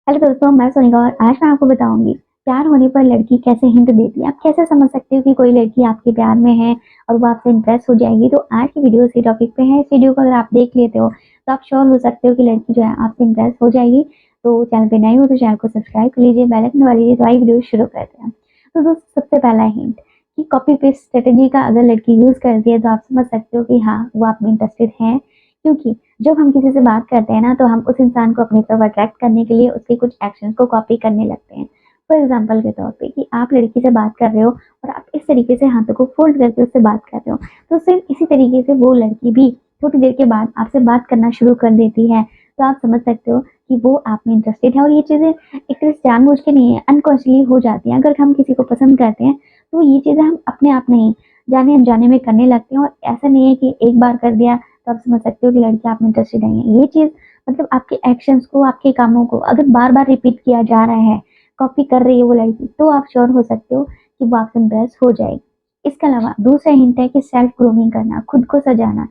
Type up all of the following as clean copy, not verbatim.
Hello दोस्तों, मैं सोनिका और आज मैं आपको बताऊंगी प्यार होने पर लड़की कैसे हिंट देती है। आप कैसे समझ सकते हो कि कोई लड़की आपके प्यार में है और वो आपसे इम्प्रेस हो जाएगी। तो आज की वीडियो इसी टॉपिक पे है। इस वीडियो को अगर आप देख लेते हो तो आप श्योर हो सकते हो कि लड़की जो है आपसे इम्प्रेस हो जाएगी। तो चैनल पे नए हो तो चैनल को सब्सक्राइब कर लीजिए, बेल आइकन दबा लीजिए। तो आई वीडियो शुरू करते हैं। तो दोस्तों, सबसे पहला हिंट कि कॉपी पेस्ट स्ट्रेटेजी का अगर लड़की यूज करती है तो आप समझ सकते हो कि हाँ, वो आप में इंटरेस्टेड है। क्योंकि जब हम किसी से बात करते हैं ना, तो हम उस इंसान को अपनी तरफ अट्रैक्ट करने के लिए उसके कुछ एक्शंस को कॉपी करने लगते हैं। फॉर एग्जांपल के तौर पे कि आप लड़की से बात कर रहे हो और आप इस तरीके से हाथों को फोल्ड करके उससे बात कर रहे हो, तो सेम इसी तरीके से वो लड़की भी थोड़ी देर के बाद आपसे बात करना शुरू कर देती है। तो आप समझ सकते हो कि वो आप में इंटरेस्टेड है। और ये चीज़ें एक तरह से जानबूझ के नहीं है, अनकॉन्शियसली हो जाती हैं। अगर हम किसी को पसंद करते हैं तो ये चीज़ें हम अपने आप नहीं, जाने अनजाने में करने लगते हैं। और ऐसा नहीं है कि एक बार कर दिया तो आप समझ सकते हो कि लड़की आप में इंटरेस्टेड नहीं है। ये चीज़ मतलब आपके एक्शंस को, आपके कामों को अगर बार-बार रिपीट किया जा रहा है, कॉपी कर रही है वो लड़की, तो आप श्योर हो सकते हो कि वो आपसे इम्प्रेस हो जाएगी। इसके अलावा दूसरा हिंट है कि सेल्फ ग्रूमिंग करना, खुद को सजाना।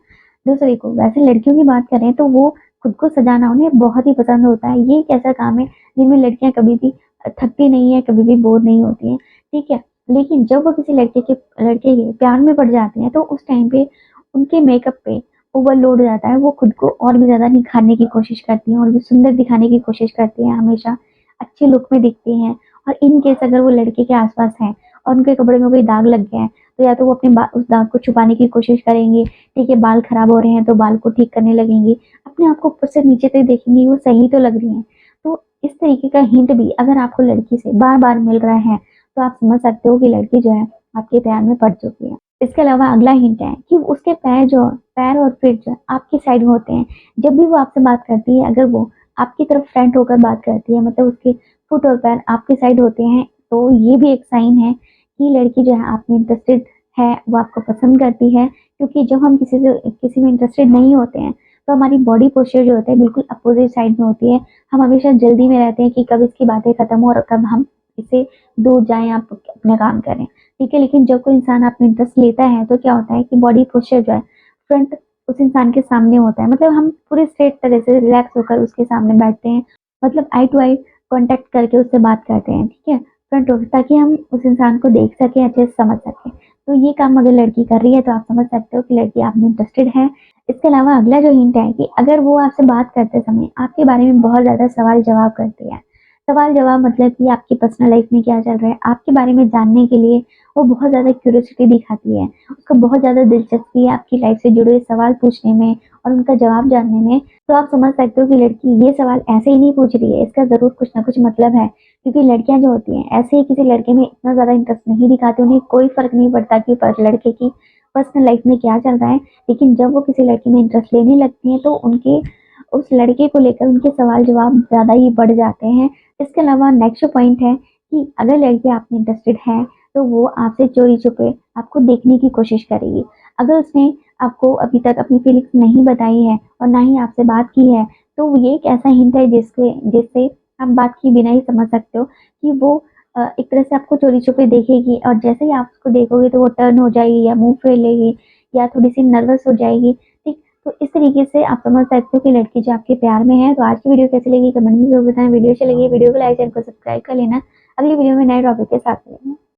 दोस्तों देखो, वैसे लड़कियों की बात करें तो वो खुद को सजाना उन्हें बहुत ही पसंद होता है। ये एक ऐसा काम है जिनमें लड़कियाँ कभी भी थकती नहीं है, कभी भी बोर नहीं होती हैं, ठीक है? लेकिन जब वो किसी लड़के के प्यार में पड़ जाते हैं तो उस टाइम पे उनके मेकअप पे ओवरलोड हो जाता है। वो खुद को और भी ज़्यादा निखारने की कोशिश करती हैं और भी सुंदर दिखाने की कोशिश करती हैं, हमेशा अच्छे लुक में दिखती हैं। और इन केस अगर वो लड़के के आस-पास हैं और उनके कपड़े में कोई दाग लग गया है, तो या तो वो अपने बा उस दाग को छुपाने की कोशिश करेंगी, ठीक है? बाल खराब हो रहे हैं तो बाल को ठीक करने लगेंगी, अपने आप को ऊपर से नीचे तक देखेंगी वो सही तो लग रही हैं। तो इस तरीके का हिंट भी अगर आपको लड़की से बार-बार मिल रहा है, तो आप समझ सकते हो कि लड़की जो है आपके प्यार में पड़ चुकी है। इसके अलावा अगला हिंट है कि उसके पैर और फिर जो आपकी साइड में होते हैं। जब भी वो आपसे बात करती है, अगर वो आपकी तरफ फ्रंट होकर बात करती है, मतलब उसके फुट और पैर आपकी साइड होते हैं, तो ये भी एक साइन है कि लड़की जो है आप में इंटरेस्टेड है, वो आपको पसंद करती है। क्योंकि जब हम किसी में इंटरेस्टेड नहीं होते हैं, तो हमारी बॉडी पोस्चर जो होता है बिल्कुल अपोजिट साइड में होती है। हम हमेशा जल्दी में रहते हैं कि कब इसकी बातें खत्म हो और कब हम इससे दूर जाएँ, आप अपना काम करें। ठीक है, लेकिन जब कोई इंसान आप में इंटरेस्ट लेता है तो क्या होता है कि बॉडी पोस्चर जो है फ्रंट उस इंसान के सामने होता है। मतलब हम पूरे स्ट्रेट तरह से रिलैक्स होकर उसके सामने बैठते हैं, मतलब आई टू आई कांटेक्ट करके उससे बात करते हैं, ठीक है? फ्रंट होकर, ताकि हम उस इंसान को देख सकें, अच्छे से समझ सकें। तो ये काम अगर लड़की कर रही है तो आप समझ सकते हो कि लड़की आप में इंटरेस्टेड है। इसके अलावा अगला जो हिंट है कि अगर वो आपसे बात करते समय आपके बारे में बहुत ज़्यादा सवाल-जवाब करती है। सवाल-जवाब मतलब कि आपकी पर्सनल लाइफ में क्या चल रहा है, आपके बारे में जानने के लिए वो बहुत ज़्यादा क्यूरियोसिटी दिखाती है। उसको बहुत ज़्यादा दिलचस्पी है आपकी लाइफ से जुड़े हुए सवाल पूछने में और उनका जवाब जानने में। तो आप समझ सकते हो कि लड़की ये सवाल ऐसे ही नहीं पूछ रही है, इसका ज़रूर कुछ ना कुछ मतलब है। क्योंकि लड़कियाँ जो होती हैं ऐसे ही किसी लड़के में इतना ज़्यादा इंटरेस्ट नहीं दिखाती, उन्हें कोई फ़र्क नहीं पड़ता कि लड़के की पर्सनल लाइफ में क्या चल रहा है। लेकिन जब वो किसी लड़की में इंटरेस्ट लेने लगती हैं तो उनके उस लड़के को लेकर उनके सवाल-जवाब ज़्यादा ही बढ़ जाते हैं। इसके अलावा नेक्स्ट जो पॉइंट है कि अगर लड़की आप में इंटरेस्टेड है, तो वो आपसे चोरी-छुपे आपको देखने की कोशिश करेगी। अगर उसने आपको अभी तक अपनी फीलिंग्स नहीं बताई है और ना ही आपसे बात की है, तो ये एक ऐसा हिंट है जिससे आप बात किए बिना ही समझ सकते हो कि वो एक तरह से आपको चोरी-छुपे देखेगी। और जैसे ही आप उसको देखोगे तो वो टर्न हो जाएगी या मुँह फेर लेगी या थोड़ी-सी नर्वस हो जाएगी, ठीक? तो इस तरीके से आप समझ सकते हो कि लड़की जो आपके प्यार में है। तो आज की वीडियो कैसी लगी कमेंट में ज़रूर बताएँ। वीडियो अच्छी लगी वीडियो को लाइक, चैनल को सब्सक्राइब कर लेना। अगली वीडियो में नए टॉपिक के साथ मिलेंगे।